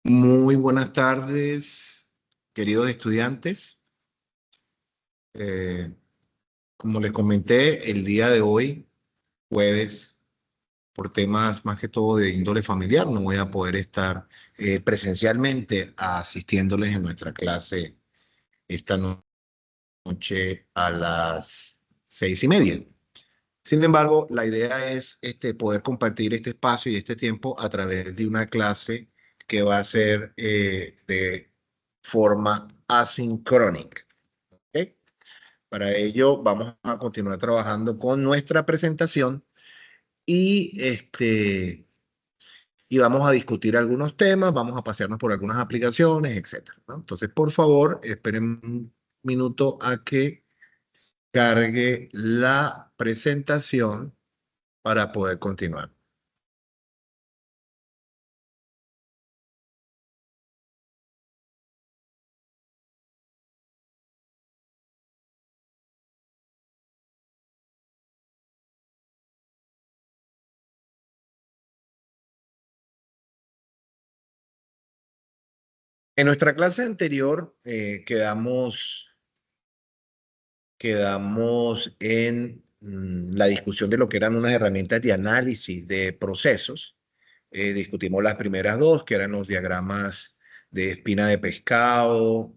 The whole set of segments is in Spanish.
Muy buenas tardes, queridos estudiantes. Eh, Como les comenté, el día de hoy, jueves, por temas más que todo de índole familiar, no voy a poder estar presencialmente asistiéndoles en nuestra clase esta noche a las 6:30. Sin embargo, la idea es poder compartir este espacio y este tiempo a través de una clase que va a ser de forma asincrónica. ¿Ok? Para ello, vamos a continuar trabajando con nuestra presentación y, y vamos a discutir algunos temas, vamos a pasearnos por algunas aplicaciones, etcétera, ¿no? Entonces, por favor, esperen un minuto a que cargue la presentación para poder continuar. En nuestra clase anterior quedamos en la discusión de lo que eran unas herramientas de análisis de procesos. Discutimos las primeras dos, que eran los diagramas de espina de pescado,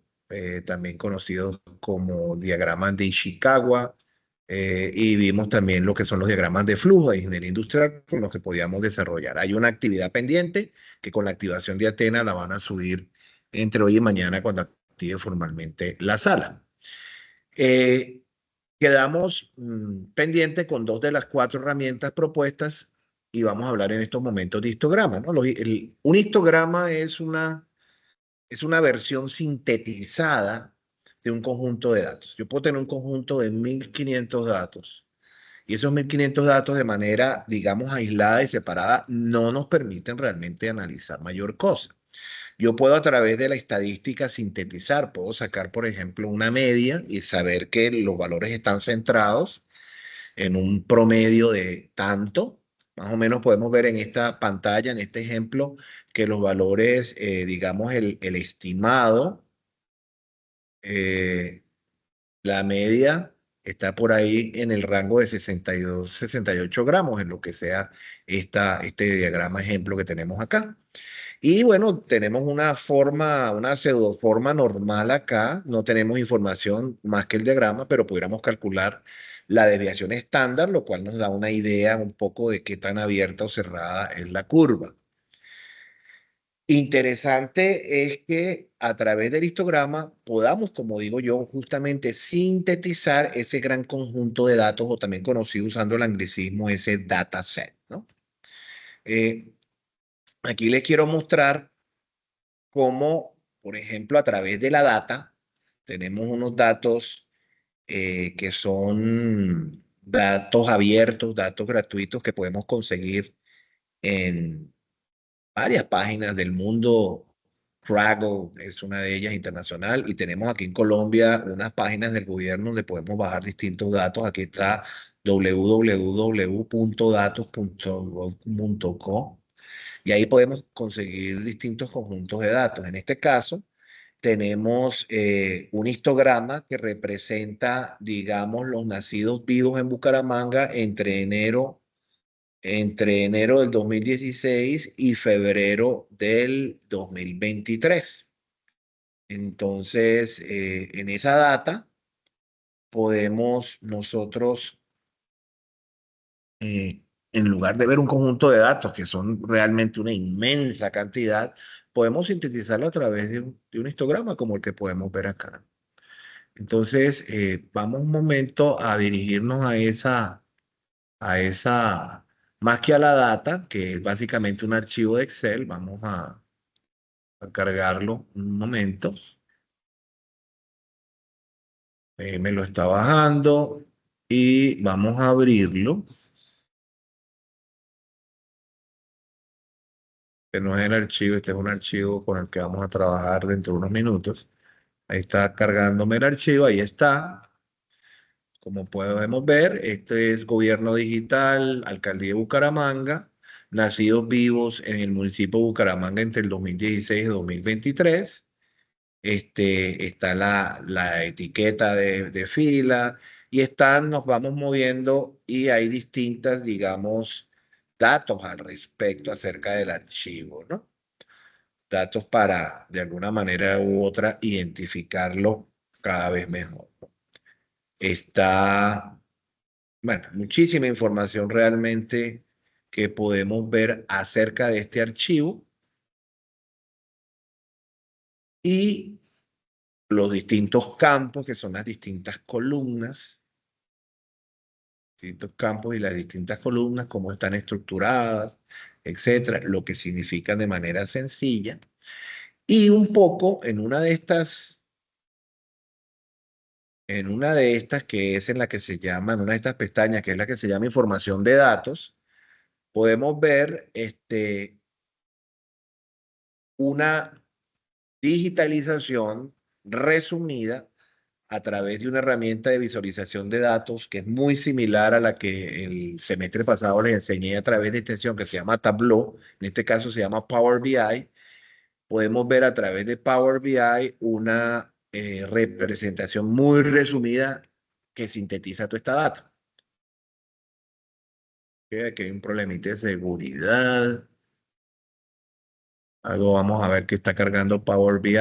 también conocidos como diagramas de Ishikawa, y vimos también lo que son los diagramas de flujo de ingeniería industrial con los que podíamos desarrollar. Hay una actividad pendiente que con la activación de Atena la van a subir entre hoy y mañana cuando active formalmente la sala. Eh, Quedamos pendientes con dos de las cuatro herramientas propuestas y vamos a hablar en estos momentos de histogramas, ¿no? Un histograma es una versión sintetizada de un conjunto de datos. Yo puedo tener un conjunto de 1500 datos y esos 1500 datos de manera, digamos, aislada y separada no nos permiten realmente analizar mayor cosa. Yo puedo a través de la estadística sintetizar, puedo sacar, por ejemplo, una media y saber que los valores están centrados en un promedio de tanto. Más o menos podemos ver en esta pantalla, en este ejemplo, que los valores, digamos, el estimado, eh, la media está por ahí en el rango de 62, 68 gramos, en lo que sea este diagrama ejemplo que tenemos acá. Y bueno, tenemos una pseudoforma normal acá. No tenemos información más que el diagrama, pero pudiéramos calcular la desviación estándar, lo cual nos da una idea un poco de qué tan abierta o cerrada es la curva. Interesante es que a través del histograma podamos, como digo yo, justamente sintetizar ese gran conjunto de datos, o también conocido usando el anglicismo, ese dataset, ¿no? Eh, Aquí les quiero mostrar cómo, por ejemplo, a través de la data, tenemos unos datos que son datos abiertos, datos gratuitos que podemos conseguir en varias páginas del mundo. Kaggle es una de ellas internacional y tenemos aquí en Colombia unas páginas del gobierno donde podemos bajar distintos datos. Aquí está www.datos.gov.co y ahí podemos conseguir distintos conjuntos de datos. En este caso, tenemos un histograma que representa, digamos, los nacidos vivos en Bucaramanga entre enero del 2016 y febrero del 2023. Entonces, en esa data podemos nosotros, en lugar de ver un conjunto de datos que son realmente una inmensa cantidad, podemos sintetizarlo a través de un histograma como el que podemos ver acá. Entonces, vamos un momento a dirigirnos a esa, más que a la data, que es básicamente un archivo de Excel. Vamos a cargarlo un momento. Me lo está bajando y vamos a abrirlo. Que no es el archivo, este es un archivo con el que vamos a trabajar dentro de unos minutos. Ahí está cargándome el archivo, ahí está. Como podemos ver, este es Gobierno Digital, Alcaldía de Bucaramanga. nacidos vivos en el municipio de Bucaramanga entre el 2016 y 2023. Está la etiqueta de fila y nos vamos moviendo y hay distintas, digamos, datos al respecto acerca del archivo, ¿no? Datos para, de alguna manera u otra, identificarlo cada vez mejor. Está, bueno, muchísima información realmente que podemos ver acerca de este archivo y los distintos campos, que son las distintas columnas, distintos campos y las distintas columnas, cómo están estructuradas, etcétera, lo que significan de manera sencilla. Y un poco en una de estas que es en la que se llama, en una de estas pestañas, que es la que se llama información de datos, podemos ver una digitalización resumida a través de una herramienta de visualización de datos que es muy similar a la que el semestre pasado les enseñé a través de extensión que se llama Tableau, en este caso se llama Power BI. Podemos ver a través de Power BI una representación muy resumida que sintetiza toda esta data. Aquí hay un problemita de seguridad. Algo vamos a ver que está cargando Power BI.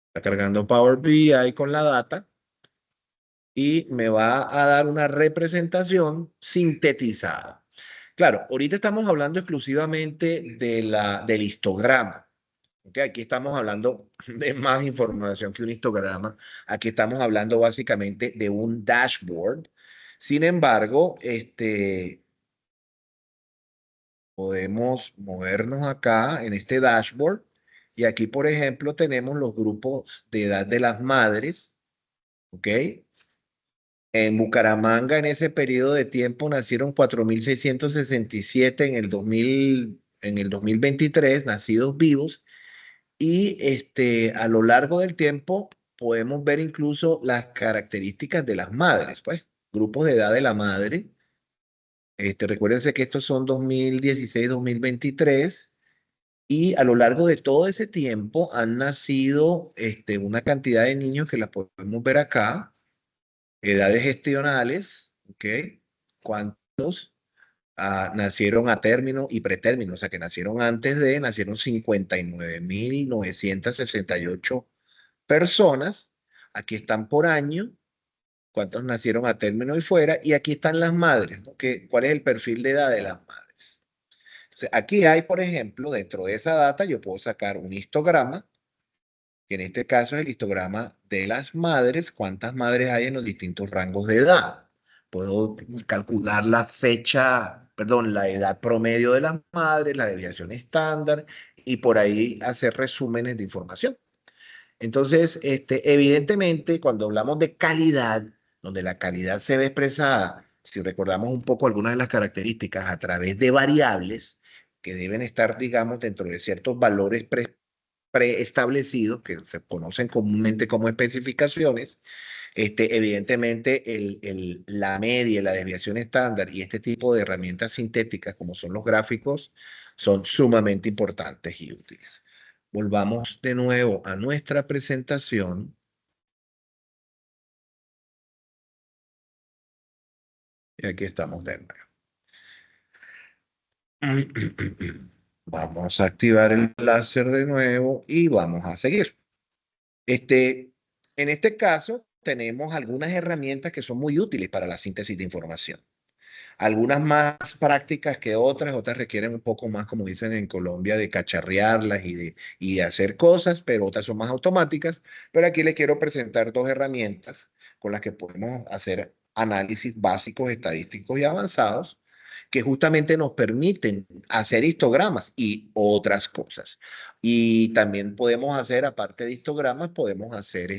Está cargando Power BI con la data y me va a dar una representación sintetizada. Claro, ahorita estamos hablando exclusivamente del histograma. ¿Okay? Aquí estamos hablando de más información que un histograma. Aquí estamos hablando básicamente de un dashboard. Sin embargo, podemos movernos acá en este dashboard y aquí, por ejemplo, tenemos los grupos de edad de las madres. ¿Ok? En Bucaramanga, en ese periodo de tiempo, nacieron 4.667 en el 2023, nacidos vivos. Y a lo largo del tiempo podemos ver incluso las características de las madres, pues, grupos de edad de la madre. Recuérdense que estos son 2016-2023 y a lo largo de todo ese tiempo han nacido una cantidad de niños que las podemos ver acá, edades gestionales, ¿ok? ¿Cuántos nacieron a término y pretérmino? O sea, que nacieron 59.968 personas. Aquí están por año, cuántos nacieron a término y fuera, y aquí están las madres, ¿no? ¿Cuál es el perfil de edad de las madres? O sea, aquí hay, por ejemplo, dentro de esa data, yo puedo sacar un histograma, que en este caso es el histograma de las madres, cuántas madres hay en los distintos rangos de edad. Puedo calcular la fecha, perdón, la edad promedio de las madres, la desviación estándar, y por ahí hacer resúmenes de información. Entonces, evidentemente, cuando hablamos de calidad, donde la calidad se ve expresada, si recordamos un poco algunas de las características a través de variables que deben estar, digamos, dentro de ciertos valores preestablecidos que se conocen comúnmente como especificaciones, evidentemente la media, la desviación estándar y este tipo de herramientas sintéticas como son los gráficos son sumamente importantes y útiles. Volvamos de nuevo a nuestra presentación. Y aquí estamos de nuevo. Vamos a activar el láser de nuevo y vamos a seguir. En este caso, tenemos algunas herramientas que son muy útiles para la síntesis de información. Algunas más prácticas que otras requieren un poco más, como dicen en Colombia, de cacharrearlas y de hacer cosas, pero otras son más automáticas. Pero aquí les quiero presentar dos herramientas con las que podemos hacer análisis básicos, estadísticos y avanzados, que justamente nos permiten hacer histogramas y otras cosas. Y también podemos hacer, aparte de histogramas, podemos hacer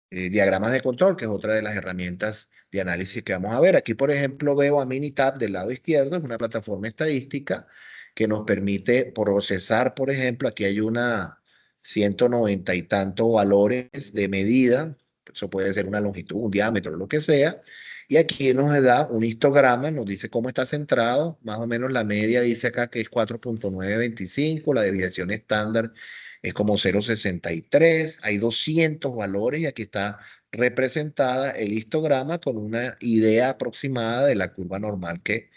diagramas de control, que es otra de las herramientas de análisis que vamos a ver. Aquí, por ejemplo, veo a Minitab del lado izquierdo, es una plataforma estadística que nos permite procesar, por ejemplo, aquí hay 190 y tantos valores de medida, eso puede ser una longitud, un diámetro, lo que sea, Y aquí nos da un histograma, nos dice cómo está centrado, más o menos la media dice acá que es 4,925, la desviación estándar es como 0,63, hay 200 valores y aquí está representada el histograma con una idea aproximada de la curva normal que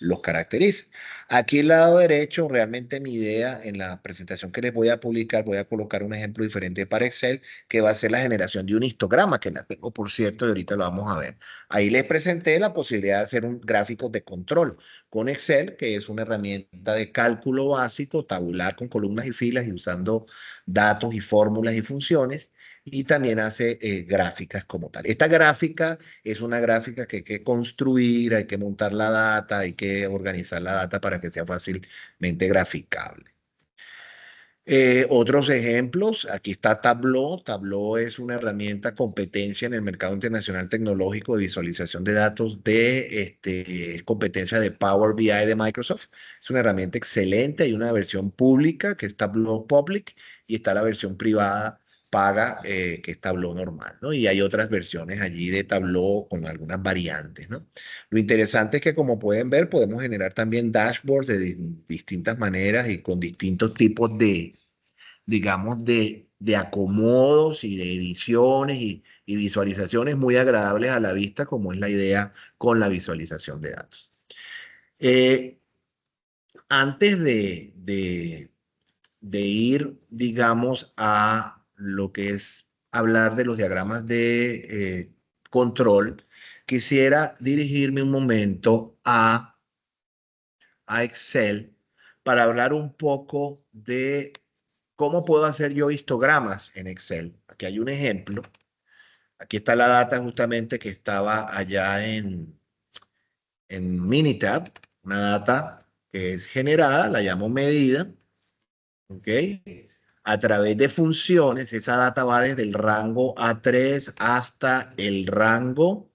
los caracteriza. Aquí el lado derecho, realmente mi idea en la presentación que les voy a publicar, voy a colocar un ejemplo diferente para Excel, que va a ser la generación de un histograma, que la tengo por cierto y ahorita lo vamos a ver. Ahí les presenté la posibilidad de hacer un gráfico de control con Excel, que es una herramienta de cálculo básico, tabular con columnas y filas y usando datos y fórmulas y funciones. Y también hace gráficas como tal. Esta gráfica es una gráfica que hay que construir, hay que montar la data, hay que organizar la data para que sea fácilmente graficable. Otros ejemplos, aquí está Tableau. Tableau es una herramienta competencia en el mercado internacional tecnológico de visualización de datos de competencia de Power BI de Microsoft. Es una herramienta excelente. Hay una versión pública que es Tableau Public y está la versión privada paga que es Tableau normal, ¿no? Y hay otras versiones allí de Tableau con algunas variantes, ¿no? Lo interesante es que como pueden ver podemos generar también dashboards de distintas maneras y con distintos tipos de digamos, de acomodos y de ediciones y visualizaciones muy agradables a la vista, como es la idea con la visualización de datos. Eh, Antes de ir, digamos, a lo que es hablar de los diagramas de control, quisiera dirigirme un momento a Excel para hablar un poco de cómo puedo hacer yo histogramas en Excel. Aquí hay un ejemplo. Aquí está la data justamente que estaba allá en Minitab, una data que es generada, la llamo medida, ¿ok? A través de funciones, esa data va desde el rango A3 hasta el rango,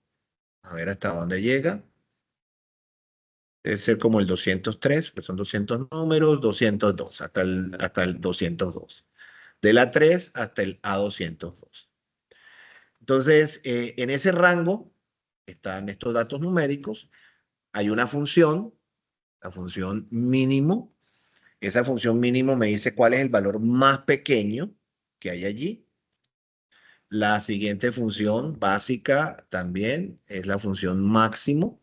a ver hasta dónde llega. Debe ser como el 203, pues son 200 números, 202, hasta el 202. Del A3 hasta el A202. Entonces, en ese rango están estos datos numéricos. Hay una función, la función mínimo. Esa función mínimo me dice cuál es el valor más pequeño que hay allí. La siguiente función básica también es la función máximo.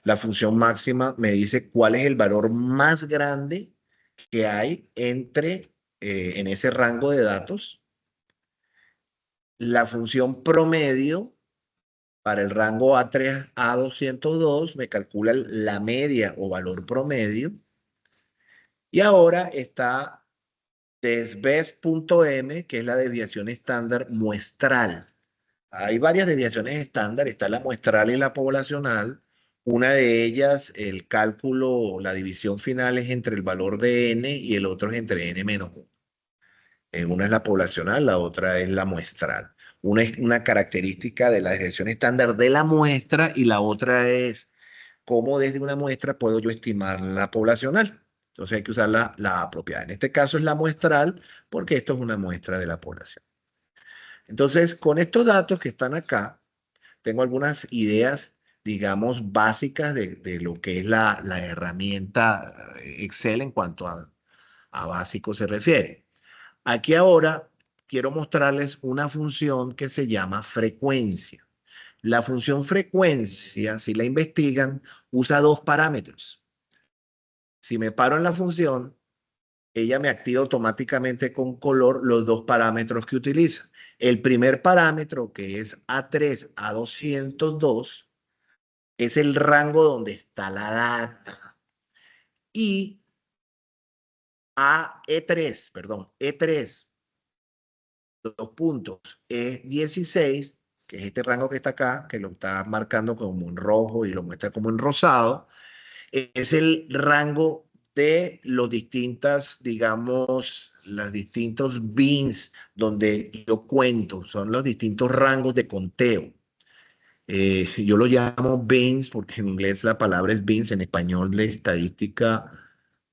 La función máxima me dice cuál es el valor más grande que hay en ese rango de datos. La función promedio para el rango A3 a 202 me calcula la media o valor promedio. Y ahora está desbest.m, que es la desviación estándar muestral. Hay varias desviaciones estándar, está la muestral y la poblacional. Una de ellas, el cálculo, la división final es entre el valor de n y el otro es entre n menos 1. Una es la poblacional, la otra es la muestral. Una es una característica de la desviación estándar de la muestra y la otra es cómo desde una muestra puedo yo estimar la poblacional. Entonces hay que usar la apropiada. En este caso es la muestral porque esto es una muestra de la población. Entonces, con estos datos que están acá, tengo algunas ideas, digamos, básicas de lo que es la herramienta Excel en cuanto a básico se refiere. Aquí ahora quiero mostrarles una función que se llama frecuencia. La función frecuencia, si la investigan, usa dos parámetros. Si me paro en la función, ella me activa automáticamente con color los dos parámetros que utiliza. El primer parámetro, que es A3 a 202, es el rango donde está la data. Y a E3, perdón, E3, dos puntos, E16, que es este rango que está acá, que lo está marcando como en rojo y lo muestra como en rosado, es el rango de los distintas, digamos, los distintos bins donde yo cuento, son los distintos rangos de conteo. Yo lo llamo bins porque en inglés la palabra es bins, en español de estadística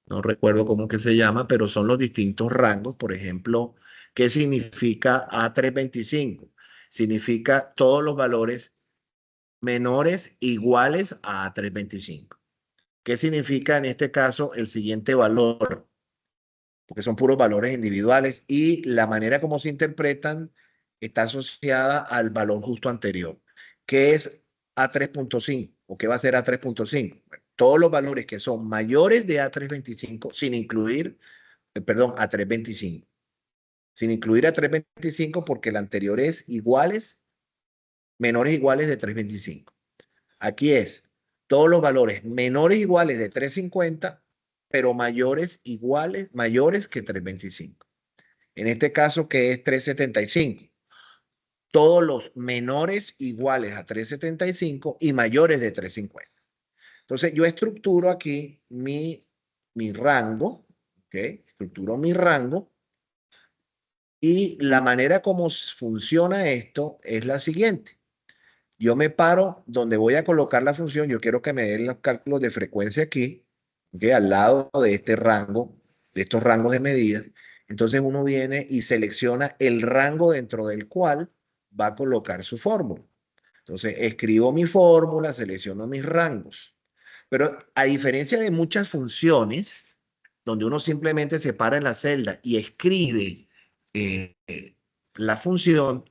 no recuerdo cómo que se llama, pero son los distintos rangos. Por ejemplo, ¿qué significa A325? Significa todos los valores menores iguales a 325. ¿Qué significa en este caso el siguiente valor? Porque son puros valores individuales y la manera como se interpretan está asociada al valor justo anterior, que es A3.5 o qué va a ser A3.5. Bueno, todos los valores que son mayores de A325 sin incluir, perdón, A325, sin incluir A325 porque el anterior es iguales, menores iguales de 325. Aquí es todos los valores menores iguales de 350, pero mayores que 325. En este caso, que es 375. Todos los menores iguales a 375 y mayores de 350. Entonces, yo estructuro aquí mi rango, ¿ok? Estructuro mi rango y la manera como funciona esto es la siguiente. Yo me paro donde voy a colocar la función. Yo quiero que me den los cálculos de frecuencia aquí, ¿okay? Al lado de este rango, de estos rangos de medidas. Entonces uno viene y selecciona el rango dentro del cual va a colocar su fórmula. Entonces escribo mi fórmula, selecciono mis rangos. Pero a diferencia de muchas funciones, donde uno simplemente se para en la celda y escribe la función,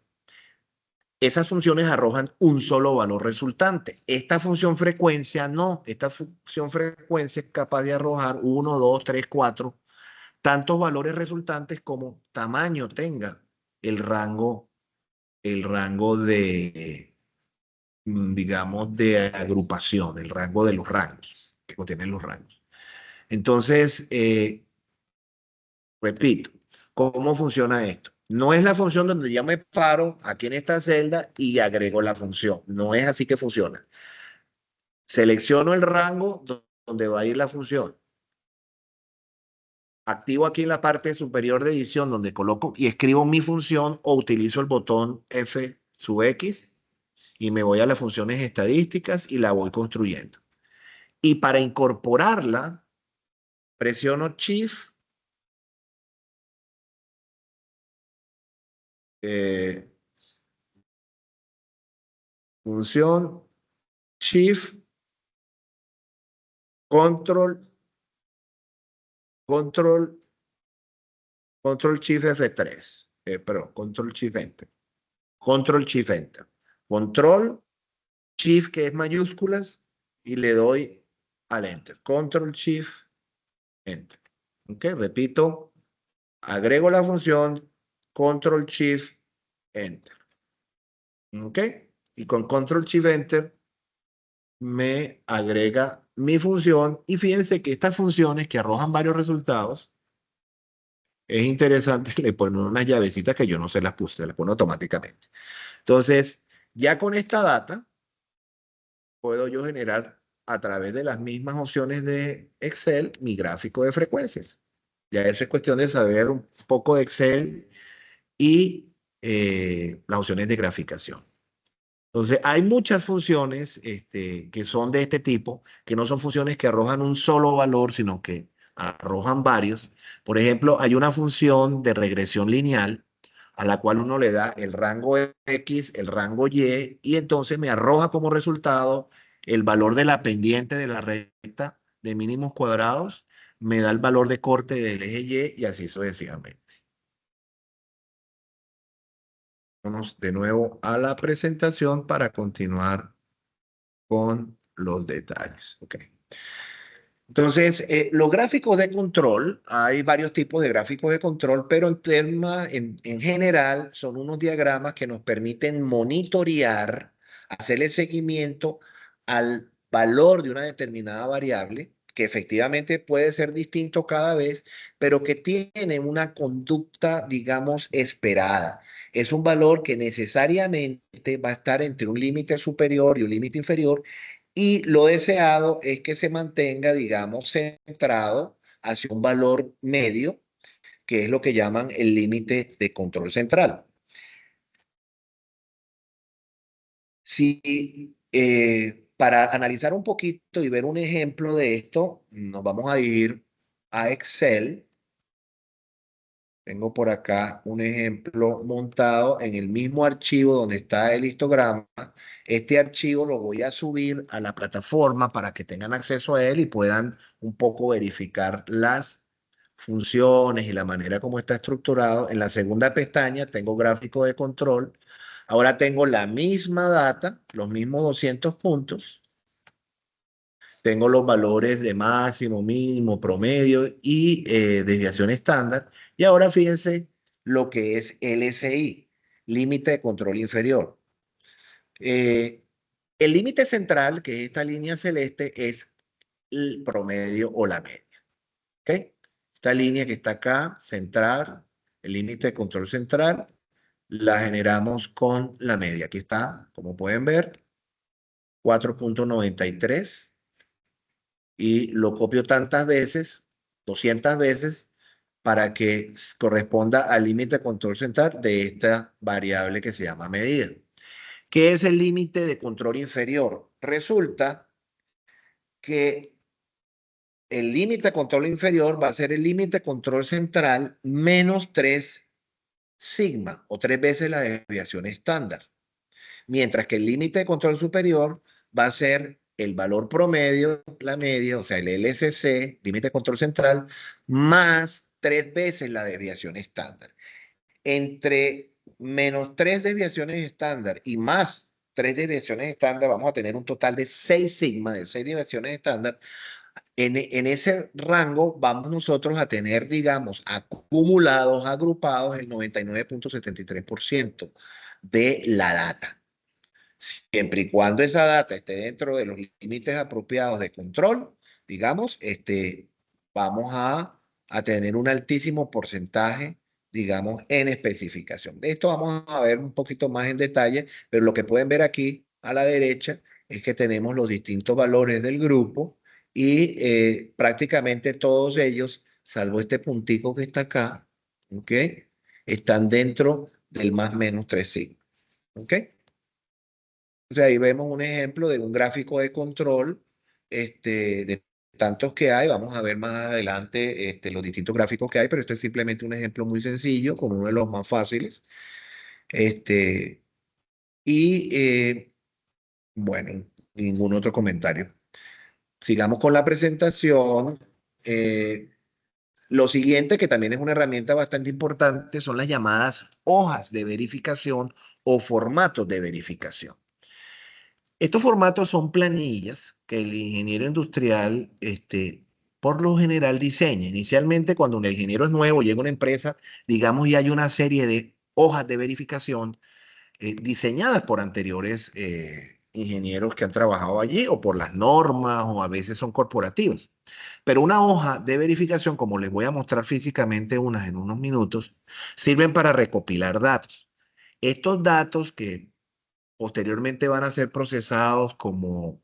esas funciones arrojan un solo valor resultante. Esta función frecuencia no. Esta función frecuencia es capaz de arrojar 1, 2, 3, 4, tantos valores resultantes como tamaño tenga el rango de, digamos, de agrupación, el rango de los rangos, que contienen los rangos. Entonces, repito, ¿cómo funciona esto? No es la función donde ya me paro aquí en esta celda y agrego la función. No es así que funciona. Selecciono el rango donde va a ir la función. Activo aquí en la parte superior de edición donde coloco y escribo mi función o utilizo el botón F sub X y me voy a las funciones estadísticas y la voy construyendo. Y para incorporarla, presiono Shift, eh, función Shift, Control, Control, Control Shift F3. Perdón, Control Shift Enter. Control Shift Enter. Control Shift, que es mayúsculas, y le doy al Enter. Control Shift Enter. Ok, repito, agrego la función Control Shift Enter. Ok, y con Control Shift Enter me agrega mi función. Y fíjense que estas funciones que arrojan varios resultados, es interesante, le ponen unas llavecitas que yo no se las puse, se las pone automáticamente. Entonces, ya con esta data, puedo yo generar a través de las mismas opciones de Excel mi gráfico de frecuencias. Ya eso es cuestión de saber un poco de Excel y las opciones de graficación. Entonces, hay muchas funciones que son de este tipo, que no son funciones que arrojan un solo valor, sino que arrojan varios. Por ejemplo, hay una función de regresión lineal a la cual uno le da el rango X, el rango Y entonces me arroja como resultado el valor de la pendiente de la recta de mínimos cuadrados, me da el valor de corte del eje Y así sucesivamente. Vamos de nuevo a la presentación para continuar con los detalles. Ok. Entonces, los gráficos de control, hay varios tipos de gráficos de control, pero en general son unos diagramas que nos permiten monitorear, hacerle seguimiento al valor de una determinada variable, que efectivamente puede ser distinto cada vez, pero que tiene una conducta, digamos, esperada. Es un valor que necesariamente va a estar entre un límite superior y un límite inferior y lo deseado es que se mantenga, digamos, centrado hacia un valor medio, que es lo que llaman el límite de control central. Si para analizar un poquito y ver un ejemplo de esto, nos vamos a ir a Excel. Tengo por acá un ejemplo montado en el mismo archivo donde está el histograma. Este archivo lo voy a subir a la plataforma para que tengan acceso a él y puedan un poco verificar las funciones y la manera como está estructurado. En la segunda pestaña tengo gráfico de control. Ahora tengo la misma data, los mismos 200 puntos. Tengo los valores de máximo, mínimo, promedio y desviación estándar. Y ahora fíjense lo que es LSI, límite de control inferior. Eh, el límite central, que es esta línea celeste, es el promedio o la media. ¿Ok? Esta línea que está acá, central, el límite de control central, la generamos con la media. Aquí está, como pueden ver, 4.93. Y lo copio tantas veces, 200 veces, para que corresponda al límite de control central de esta variable que se llama medida. ¿Qué es el límite de control inferior? Resulta que el límite de control inferior va a ser el límite de control central menos 3 sigma o 3 veces la desviación estándar. Mientras que el límite de control superior va a ser el valor promedio, la media, o sea, el LSC, límite de control central, más 3 veces la desviación estándar. Entre menos 3 desviaciones estándar y más 3 desviaciones estándar, vamos a tener un total de 6 sigma, de 6 desviaciones estándar. En ese rango vamos nosotros a tener, digamos, acumulados, agrupados, el 99.73% de la data. Siempre y cuando esa data esté dentro de los límites apropiados de control, digamos, vamos a tener un altísimo porcentaje, digamos, en especificación. De esto vamos a ver un poquito más en detalle, pero lo que pueden ver aquí a la derecha es que tenemos los distintos valores del grupo y prácticamente todos ellos, salvo este puntico que está acá, ¿ok? Están dentro del más menos 3 sigma, ¿ok? O sea, ahí vemos un ejemplo de un gráfico de control, de tantos que hay. Vamos a ver más adelante, los distintos gráficos que hay, pero esto es simplemente un ejemplo muy sencillo, como uno de los más fáciles. Este, y bueno, ningún otro comentario. Sigamos con la presentación. Lo siguiente, que también es una herramienta bastante importante, son las llamadas hojas de verificación o formatos de verificación. Estos formatos son planillas que el ingeniero industrial, por lo general diseña. Inicialmente, cuando un ingeniero es nuevo, llega a una empresa, digamos, y hay una serie de hojas de verificación diseñadas por anteriores ingenieros que han trabajado allí o por las normas o a veces son corporativas. Pero una hoja de verificación, como les voy a mostrar físicamente unas en unos minutos, sirven para recopilar datos. Estos datos que posteriormente van a ser procesados como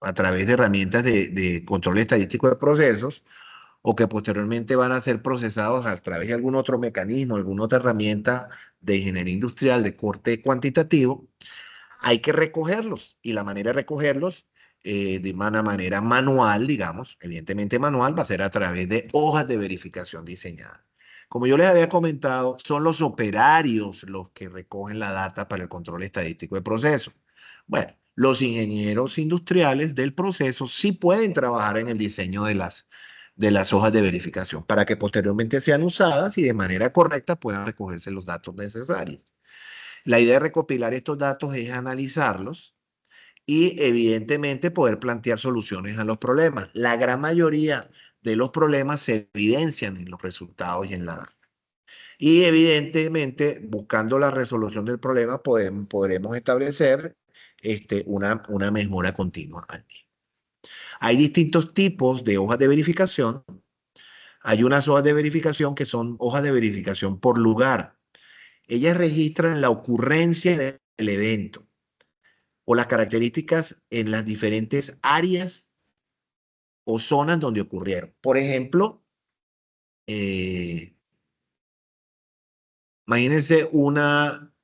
a través de herramientas de control estadístico de procesos o que posteriormente van a ser procesados a través de algún otro mecanismo, alguna otra herramienta de ingeniería industrial de corte cuantitativo. Hay que recogerlos y la manera de recogerlos de una manera manual, digamos, evidentemente manual, va a ser a través de hojas de verificación diseñadas. Como yo les había comentado, son los operarios los que recogen la data para el control estadístico de procesos. Bueno, los ingenieros industriales del proceso sí pueden trabajar en el diseño de las hojas de verificación para que posteriormente sean usadas y de manera correcta puedan recogerse los datos necesarios. La idea de recopilar estos datos es analizarlos y evidentemente poder plantear soluciones a los problemas. La gran mayoría de los problemas se evidencian en los resultados y en la data. Y evidentemente, buscando la resolución del problema, podremos establecer una mejora continua. Hay distintos tipos de hojas de verificación. Hay unas hojas de verificación que son hojas de verificación por lugar. Ellas registran la ocurrencia del evento o las características en las diferentes áreas o zonas donde ocurrieron. Por ejemplo, eh, imagínense una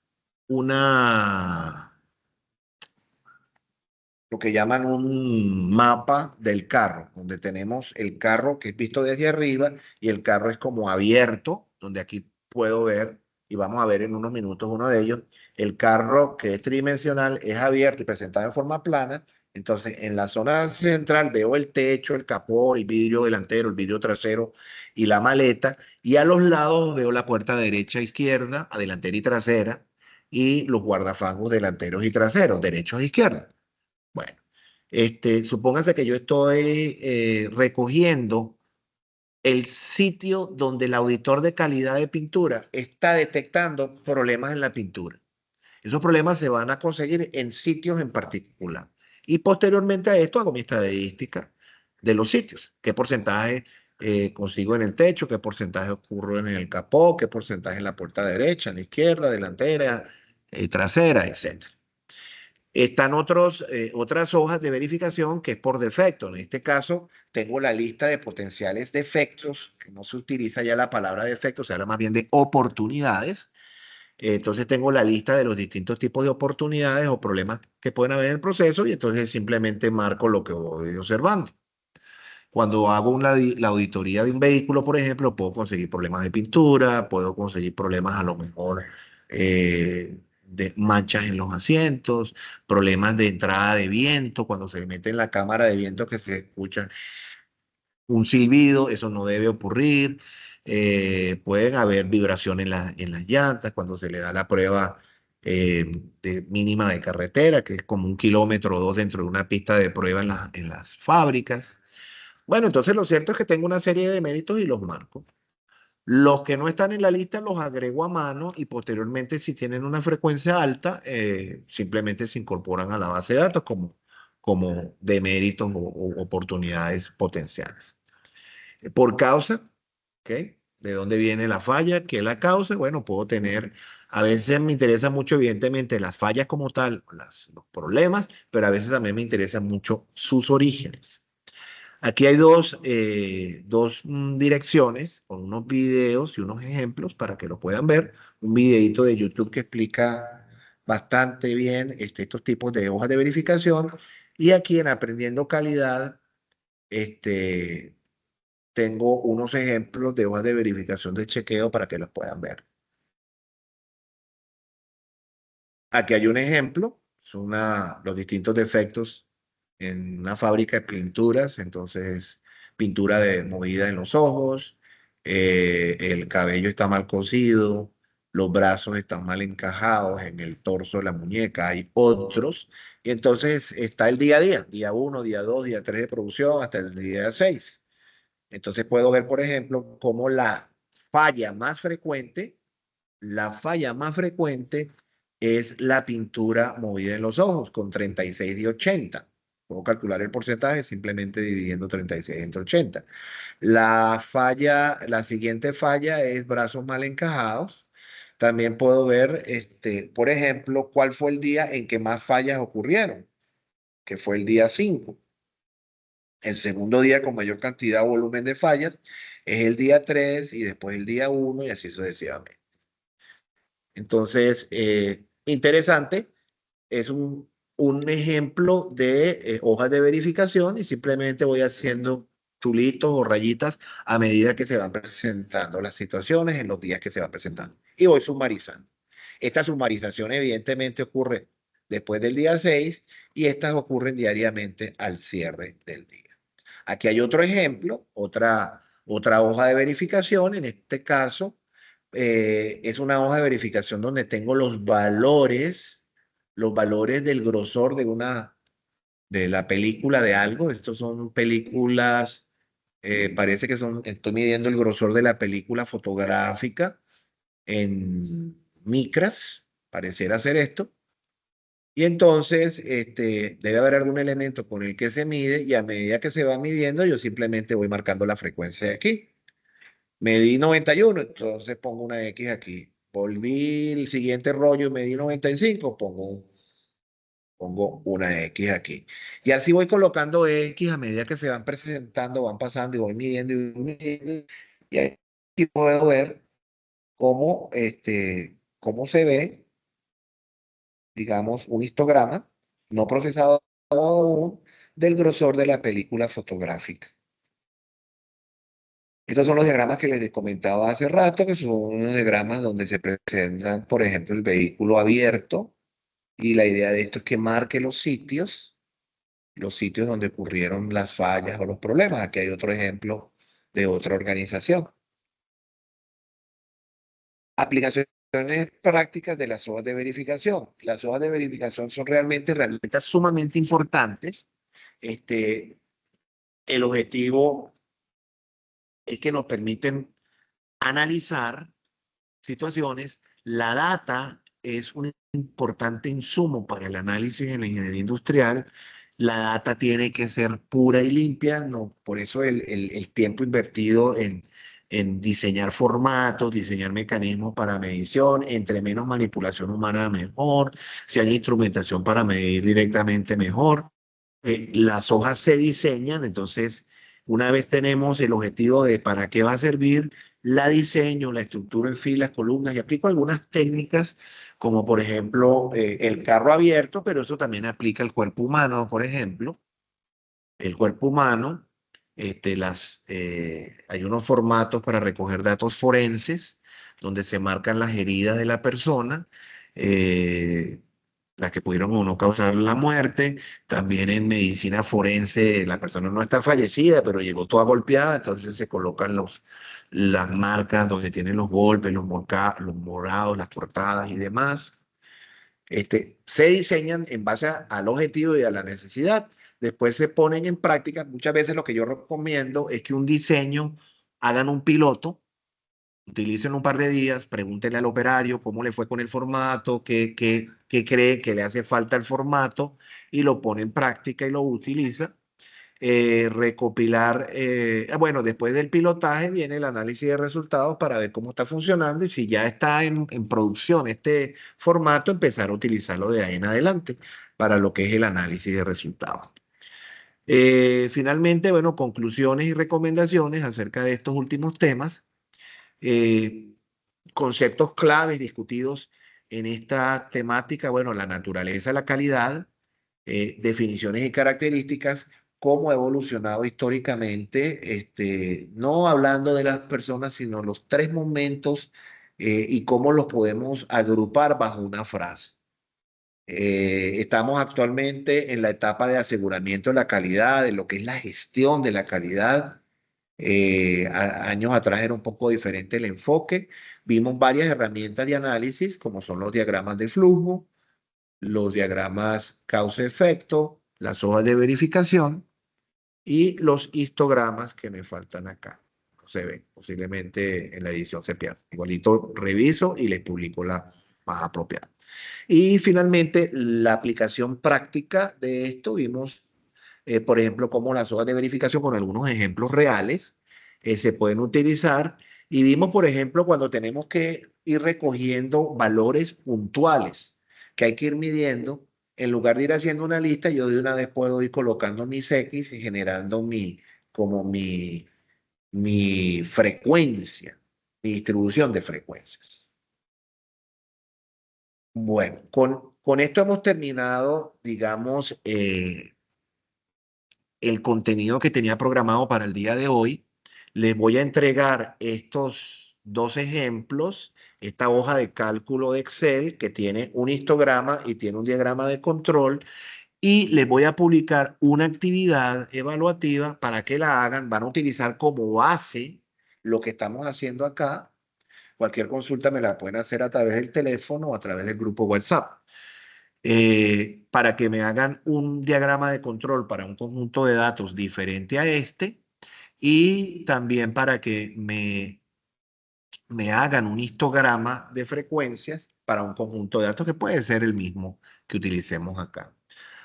lo que llaman un mapa del carro, donde tenemos el carro que es visto desde arriba y el carro es como abierto, donde aquí puedo ver, y vamos a ver en unos minutos uno de ellos, el carro que es tridimensional es abierto y presentado en forma plana. Entonces, en la zona central veo el techo, el capó, el vidrio delantero, el vidrio trasero y la maleta, y a los lados veo la puerta derecha, izquierda, a delantera y trasera, y los guardafangos delanteros y traseros, derechos e izquierdos. Bueno, supóngase que yo estoy recogiendo el sitio donde el auditor de calidad de pintura está detectando problemas en la pintura. Esos problemas se van a conseguir en sitios en particular. Y posteriormente a esto hago mi estadística de los sitios. ¿Qué porcentaje consigo en el techo? ¿Qué porcentaje ocurre en el capó? ¿Qué porcentaje en la puerta derecha, en la izquierda, delantera, trasera, etcétera? Están otras hojas de verificación que es por defecto. En este caso, tengo la lista de potenciales defectos, que no se utiliza ya la palabra defecto, se habla más bien de oportunidades. Entonces tengo la lista de los distintos tipos de oportunidades o problemas que pueden haber en el proceso y entonces simplemente marco lo que voy observando. Cuando hago la auditoría de un vehículo, por ejemplo, puedo conseguir problemas de pintura, puedo conseguir problemas a lo mejor de manchas en los asientos, problemas de entrada de viento, cuando se mete en la cámara de viento que se escucha un silbido, eso no debe ocurrir. Pueden haber vibraciones en las llantas cuando se le da la prueba mínima de carretera, que es como 1 kilómetro o 2 dentro de una pista de prueba en las fábricas. Bueno, entonces lo cierto es que tengo una serie de méritos y los marco. Los que no están en la lista los agrego a mano y posteriormente, si tienen una frecuencia alta, simplemente se incorporan a la base de datos como deméritos o oportunidades potenciales. Por causa, ¿ok? ¿De dónde viene la falla? ¿Qué es la causa? Bueno, puedo tener, a veces me interesa mucho, evidentemente, las fallas como tal, los problemas, pero a veces también me interesan mucho sus orígenes. Aquí hay dos direcciones con unos videos y unos ejemplos para que lo puedan ver. Un videito de YouTube que explica bastante bien estos tipos de hojas de verificación. Y aquí en Aprendiendo Calidad, este, tengo unos ejemplos de hojas de verificación de chequeo para que los puedan ver. Aquí hay un ejemplo, son los distintos defectos en una fábrica de pinturas, entonces pintura movida en los ojos, el cabello está mal cosido, los brazos están mal encajados en el torso de la muñeca, hay otros, y entonces está el día 1, día 2, día 3 de producción hasta el día 6. Entonces puedo ver, por ejemplo, cómo falla más frecuente la falla más frecuente es la pintura movida en los ojos, con 36 de 80. Puedo calcular el porcentaje simplemente dividiendo 36 entre 80. La siguiente falla es brazos mal encajados. También puedo ver, por ejemplo, cuál fue el día en que más fallas ocurrieron, que fue el día 5. El segundo día con mayor cantidad o volumen de fallas es el día 3 y después el día 1 y así sucesivamente. Entonces, interesante, es un ejemplo de hojas de verificación y simplemente voy haciendo chulitos o rayitas a medida que se van presentando las situaciones en los días que se van presentando. Y voy sumarizando. Esta sumarización evidentemente ocurre después del día 6 y estas ocurren diariamente al cierre del día. Aquí hay otro ejemplo, otra hoja de verificación. En este caso, es una hoja de verificación donde tengo los valores del grosor de la película de algo. Estos son películas, parece que estoy midiendo el grosor de la película fotográfica en micras, pareciera ser esto. Y entonces, debe haber algún elemento con el que se mide y a medida que se va midiendo, yo simplemente voy marcando la frecuencia de aquí. Medí 91, entonces pongo una X aquí. Volví el siguiente rollo, medí 95, pongo una X aquí. Y así voy colocando X a medida que se van presentando, van pasando y voy midiendo y midiendo. Y aquí puedo ver cómo se ve, digamos, un histograma no procesado aún del grosor de la película fotográfica. Estos son los diagramas que les comentaba hace rato, que son unos diagramas donde se presenta, por ejemplo, el vehículo abierto, y la idea de esto es que marque los sitios donde ocurrieron las fallas o los problemas. Aquí hay otro ejemplo de otra organización. Aplicaciones prácticas de las hojas de verificación. Las hojas de verificación son realmente herramientas sumamente importantes. El objetivo es que nos permiten analizar situaciones. La data es un importante insumo para el análisis en la ingeniería industrial. La data tiene que ser pura y limpia, no, por eso el tiempo invertido en diseñar formatos, diseñar mecanismos para medición, entre menos manipulación humana mejor, si hay instrumentación para medir directamente mejor. Las hojas se diseñan, entonces una vez tenemos el objetivo de para qué va a servir, la diseño, la estructuro en filas, columnas y aplico algunas técnicas como por ejemplo el carro abierto, pero eso también aplica al cuerpo humano, por ejemplo. El cuerpo humano, hay unos formatos para recoger datos forenses donde se marcan las heridas de la persona. eh, las que pudieron o no causar la muerte. También en medicina forense, la persona no está fallecida, pero llegó toda golpeada, entonces se colocan las marcas donde tienen los golpes, los morados, las cortadas y demás. Se diseñan en base al objetivo y a la necesidad. Después se ponen en práctica. Muchas veces lo que yo recomiendo es que un diseño hagan un piloto. Utilicen un par de días, pregúntenle al operario cómo le fue con el formato, qué cree que le hace falta el formato y lo pone en práctica y lo utiliza. Recopilar, bueno, después del pilotaje viene el análisis de resultados para ver cómo está funcionando y si ya está en producción este formato, empezar a utilizarlo de ahí en adelante para lo que es el análisis de resultados. Finalmente, bueno, conclusiones y recomendaciones acerca de estos últimos temas. Eh, Conceptos claves discutidos en esta temática, bueno, la naturaleza, la calidad, definiciones y características, cómo ha evolucionado históricamente, no hablando de las personas, sino los tres momentos y cómo los podemos agrupar bajo una frase. Estamos actualmente en la etapa de aseguramiento de la calidad, de lo que es la gestión de la calidad. Años atrás era un poco diferente el enfoque. Vimos varias herramientas de análisis, como son los diagramas de flujo, los diagramas causa-efecto, las hojas de verificación y los histogramas que me faltan acá. No se ven, posiblemente en la edición se pierda. Igualito reviso y les publico la más apropiada. Y finalmente, la aplicación práctica de esto, vimos por ejemplo, como las hojas de verificación con algunos ejemplos reales se pueden utilizar. Y vimos, por ejemplo, cuando tenemos que ir recogiendo valores puntuales que hay que ir midiendo, en lugar de ir haciendo una lista, yo de una vez puedo ir colocando mis X y generando como mi frecuencia, mi distribución de frecuencias. Bueno, con esto hemos terminado, digamos, el contenido que tenía programado para el día de hoy. Les voy a entregar estos dos ejemplos, esta hoja de cálculo de Excel que tiene un histograma y tiene un diagrama de control, y les voy a publicar una actividad evaluativa para que la hagan. Van a utilizar como base lo que estamos haciendo acá. Cualquier consulta me la pueden hacer a través del teléfono o a través del grupo WhatsApp. Para que me hagan un diagrama de control para un conjunto de datos diferente a este, y también para que me hagan un histograma de frecuencias para un conjunto de datos que puede ser el mismo que utilicemos acá.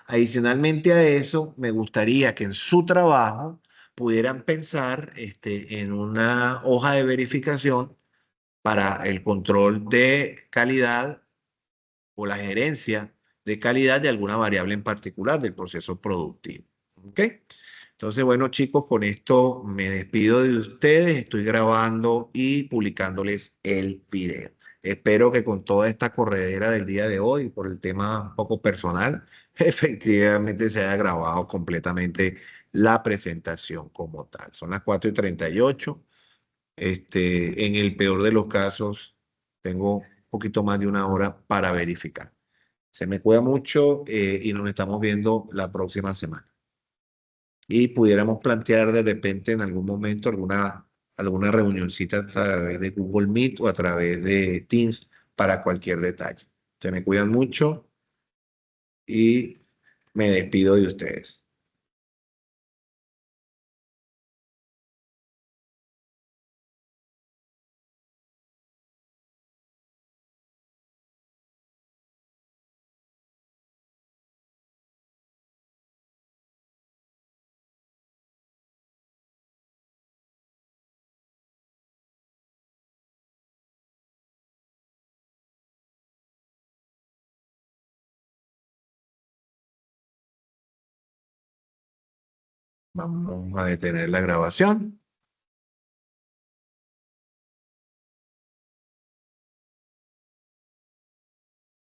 Adicionalmente a eso, me gustaría que en su trabajo pudieran pensar en una hoja de verificación para el control de calidad o la gerencia de calidad de alguna variable en particular del proceso productivo. ¿Ok? Entonces, bueno, chicos, con esto me despido de ustedes. Estoy grabando y publicándoles el video. Espero que con toda esta corredera del día de hoy, por el tema un poco personal, efectivamente se haya grabado completamente la presentación como tal. Son las 4:38. En el peor de los casos, tengo un poquito más de una hora para verificar. Se me cuida mucho y nos estamos viendo la próxima semana. Y pudiéramos plantear de repente en algún momento alguna reunioncita a través de Google Meet o a través de Teams para cualquier detalle. Se me cuidan mucho y me despido de ustedes. Vamos a detener la grabación.